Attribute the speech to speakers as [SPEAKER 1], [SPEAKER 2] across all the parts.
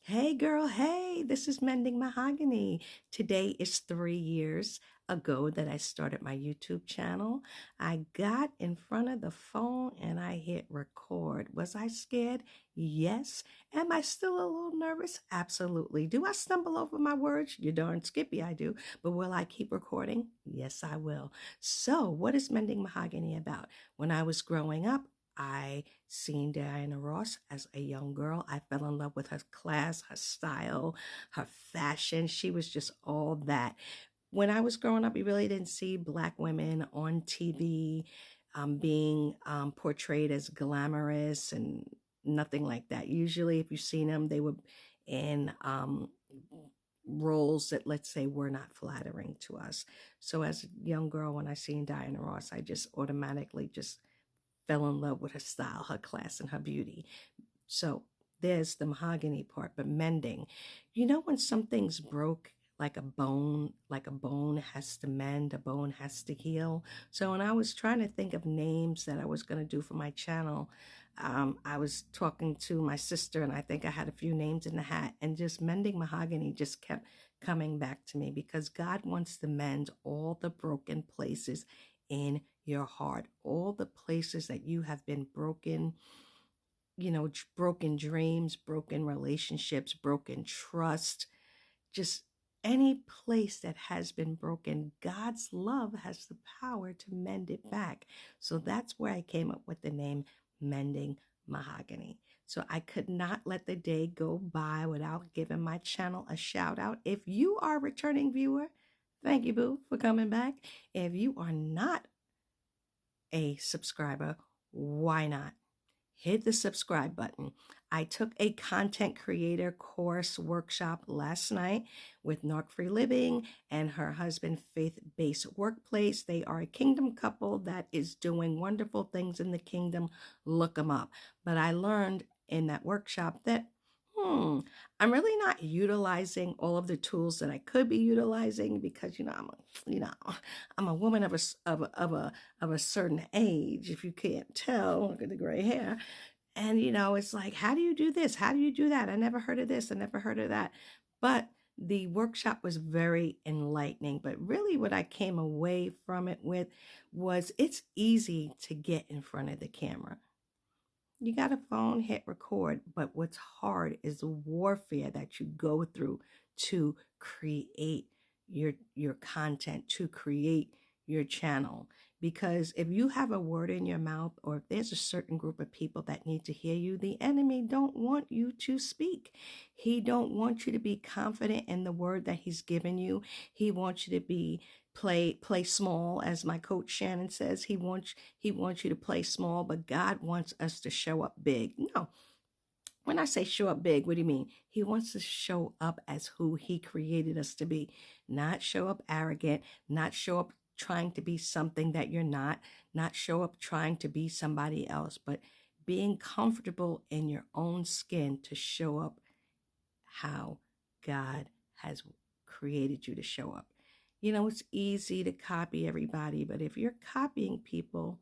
[SPEAKER 1] Hey girl, hey, this is Mending Mahogany. Today is 3 years ago that I started my YouTube channel. I got in front of the phone and I hit record. Was I scared? Yes. Am I still a little nervous? Absolutely. Do I stumble over my words? You darn skippy, I do. But will I keep recording? Yes, I will. So, what is Mending Mahogany about? When I was growing up, I seen Diana Ross as a young girl. I fell in love with her class, her style, her fashion. She was just all that. When I was growing up, you really didn't see Black women on TV being portrayed as glamorous and nothing like that. Usually, if you've seen them, they were in roles that, let's say, were not flattering to us. So, as a young girl, when I seen Diana Ross, I just automatically just fell in love with her style, her class, and her beauty. So there's the mahogany part, but mending. You know when something's broke, like a bone has to mend, a bone has to heal. So when I was trying to think of names that I was going to do for my channel, I was talking to my sister, and I think I had a few names in the hat, and just mending mahogany just kept coming back to me because God wants to mend all the broken places in your heart, all the places that you have been broken, broken dreams, broken relationships, broken trust, just any place that has been broken. God's love has the power to mend it back. So that's where I came up with the name Mending Mahogany. So I could not let the day go by without giving my channel a shout out. If you are a returning viewer, thank you, boo, for coming back. If you are not a subscriber, why not? Hit the subscribe button. I took a content creator course workshop last night with Narc Free Living and her husband, Faith Based Workplace. They are a kingdom couple that is doing wonderful things in the kingdom. Look them up. But I learned in that workshop that I'm really not utilizing all of the tools that I could be utilizing because I'm a woman of a certain age. If you can't tell, look at the gray hair. And it's like, how do you do this? How do you do that? I never heard of this. I never heard of that. But the workshop was very enlightening. But really, what I came away from it with was it's easy to get in front of the camera. You got a phone, hit record, but what's hard is the warfare that you go through to create your content, to create your channel. Because if you have a word in your mouth, or if there's a certain group of people that need to hear you, the enemy don't want you to speak. He don't want you to be confident in the word that he's given you. He wants you to be play small, as my coach Shannon says. He wants you to play small, but God wants us to show up big. No, when I say show up big, what do you mean? He wants to show up as who he created us to be, not show up arrogant, not show up trying to be something that you're not show up trying to be somebody else, but being comfortable in your own skin to show up how God has created you to show up. It's easy to copy everybody, but if you're copying people,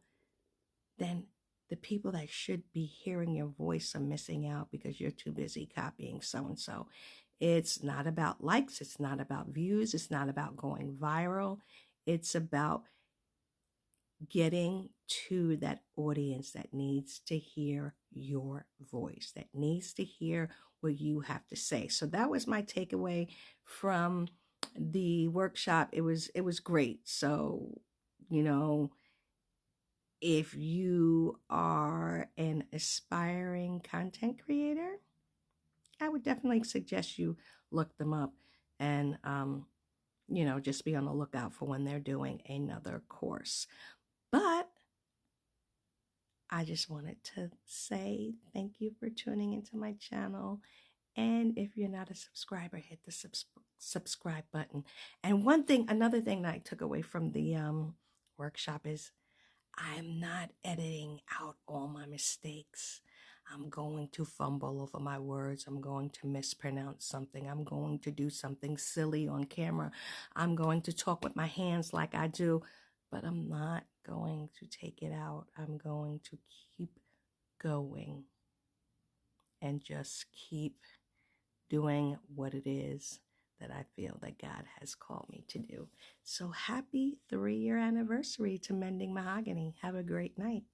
[SPEAKER 1] then the people that should be hearing your voice are missing out because you're too busy copying so and so. It's not about likes, it's not about views, it's not about going viral. It's about getting to that audience that needs to hear your voice, that needs to hear what you have to say. So that was my takeaway from the workshop. It was great. So, you know, if you are an aspiring content creator, I would definitely suggest you look them up and just be on the lookout for when they're doing another course. But I just wanted to say thank you for tuning into my channel. And if you're not a subscriber, hit the subscribe button. And another thing that I took away from the workshop is I'm not editing out all my mistakes. I'm going to fumble over my words. I'm going to mispronounce something. I'm going to do something silly on camera. I'm going to talk with my hands like I do, but I'm not going to take it out. I'm going to keep going and just keep doing what it is that I feel that God has called me to do. So happy 3-year anniversary to Mending Mahogany. Have a great night.